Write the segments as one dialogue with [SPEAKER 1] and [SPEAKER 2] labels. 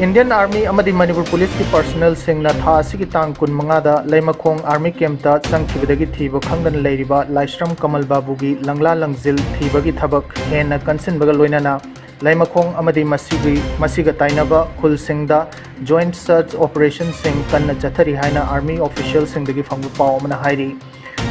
[SPEAKER 1] Indian Army amadi Manipur Police ki personnel singna tha asigi tang kun mangada Laimakhong Army camp ta changkhibadagi thiba khangdan leiriba Laisram Kamal Babu gi langla langjil thibagi thabak hena kansinbaga loinana Laimakhong amadi masiga tainaba khul singda joint search operation sing kanna chathari haina army official singdagi phangbu paw amana hairi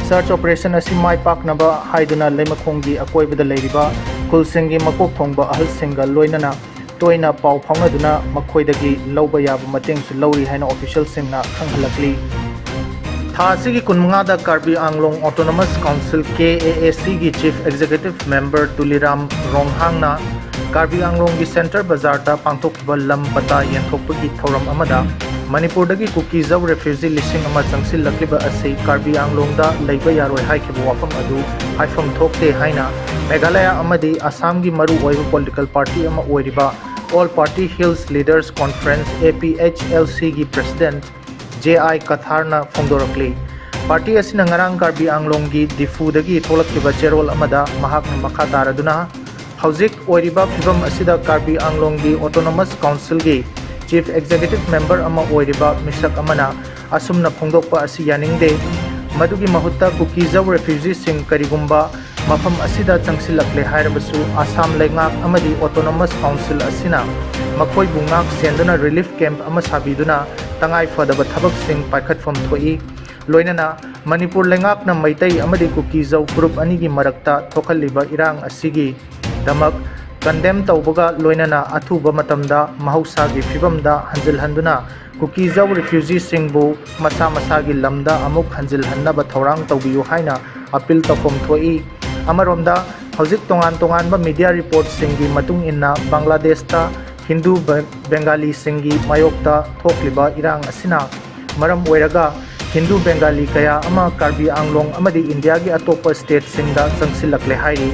[SPEAKER 1] search operation asi mai paknaba haiduna Laimakhong gi akoibada leiriba khul singi makok thongba ahal singa loinana toina pau phangduna makhoidagi lauba yaba mateng su lauri haina official singna khanghalakli tha asigi kunmanga da Karbi Anglong Autonomous Council KAAC gi chief executive member Tuliram Ronghangna Karbi Anglong gi center bazar ta pangthokba lam pata yenthokpagi thoram amada Manipur dagi Kukizaw refugee listing ama changsil lakliba ase Karbi Anglong da leiba yaroi haikhibu wafam adu haifam thokte haina Meghalaya amadi Assam gi maru oiba political party ama oiriba All Party Hills Leaders Conference APHLC gi President JI Katharna Fongdorakli Party asina ngarang Karbi Anglong gi Difu dagi tholakkiba cherol amada mahakna makha taraduna hauzik oiriba phibam asida Karbi Anglong gi Autonomous Council gi Chief Executive Member ama oiriba misak amana asumna phongdokpa asi yaningde madugi mahutta Kukizaw refugee sing karigumba mafam asida changsilakle hairabasu Assam Lengak amadi Autonomous Council asina makhoi bungak senduna relief camp ama sabiduna tangai fadaba thabak sing paikhatfam thoi loinana Manipur Lengak na maitai amadi Kukizaw group ani gi marakta thokhalliba irang asigi damak condemn tawbaga loinana athuba matamda mahausa gi fibamda hanjilhanduna Kukizaw refugee singbu masa gi lamda amuk hanjilhannaba thorang tawbiyu haina appeal tafom thoi Amaromda hauzik tongan ba media report singi matung inna Bangladesh ta Hindu Bengali singi mayokta thokliba irang asina maram oiraga Hindu Bengali kaya ama Karbi Anglong amadi India gi atopa state singda changsilakle hairi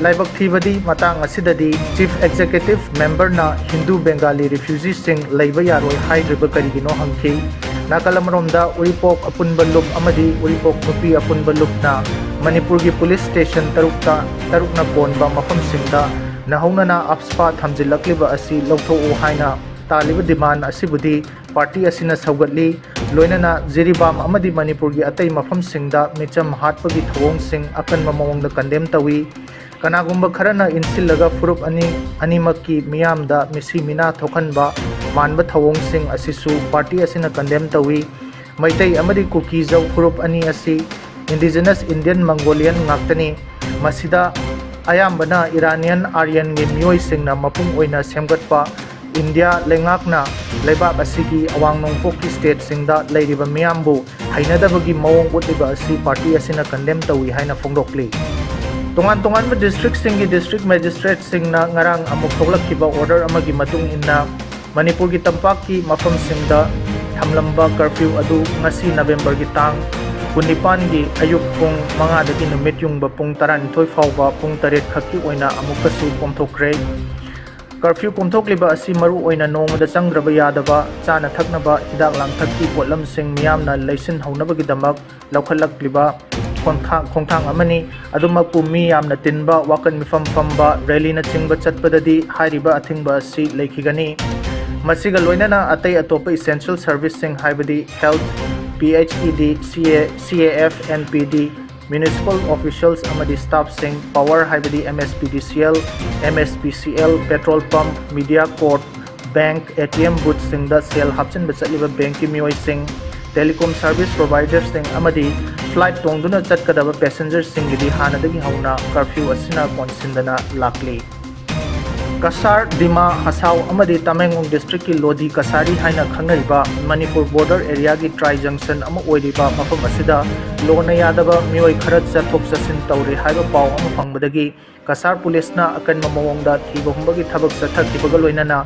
[SPEAKER 1] laibak thibadi matang asidadi chief executive member na Hindu Bengali refugee sing leiba yaroi haidriba karigino hangki nakalamromda uripok apunba lup amadi uripok nupi apunba lup na Manipur gi police station tarukna konba mafam singda nahaunana apspa thamjilakliba asi lawtho haina taliba demand asibudi party asina saugatli loinana Jiribam amadi Manipur gi atai mafam singda micham hatpagi thawong sing akan mamawongda condemn tawi kanagumba kharana insillaga furup animakki miyamda misi mina thokanba manba thawong sing asisu party asina condemn tawi maitai amadi Kukizaw furup ani asi Indigenous Indian Mongolian ngaktani masida ayambana Iranian Aryan gi miyoi singna mapung oina semgatpa India lengakna leibak asigi awang nongpokki state singda leiriba miyambu hainadabagi mawong utliba asi party asina condemn tawi haina fongdokli tongan ba district singi district magistrate singna ngarang amuk thoglakkiba order amagi matung inna Manipur gi tampakki mafam singda thamlamba curfew adu ngasi November gi tang Kunipan gi ayuk pung mga dagi numit yung pung 12 fawba pung 8 khakki oina amukasu pomthokre curfew pomthokliba asi maru oina nongda changraba yadaba chana thaknaba hidak lang thakki potlam sing miyamna leisin haunabagi damak laukhalakliba khongthang amani adumapu mi yamna tinba wakan mifam famba rally na chingba chatpadadi hairiba athingba asi leikhigani masiga loinana atai atopa essential service sing haibadi health PHED, CAF, NPD, municipal officials amadi staff sing power haibadi MSPDCL, MSPCL, petrol pump, media court, bank, ATM booth sing da sale hapsin bachaliba bank ki miyoi sing telecom service providers sing amadi flight tongduna chatkadaba passengers sing gidi hanadagi hauna curfew asina konsindana lakli Kasar Dima Hasau amadi Tamenglong district ki Lodi Kasari haina khangnariba Manipur border area gi Tri Junction ama oiriba mafam asida lona yadaba mioi kharat chathok chasin tawri haiba paw ama fangbadagi Kasar police na akan mamawongda thiba humbagi thabak chathak thibaga loinana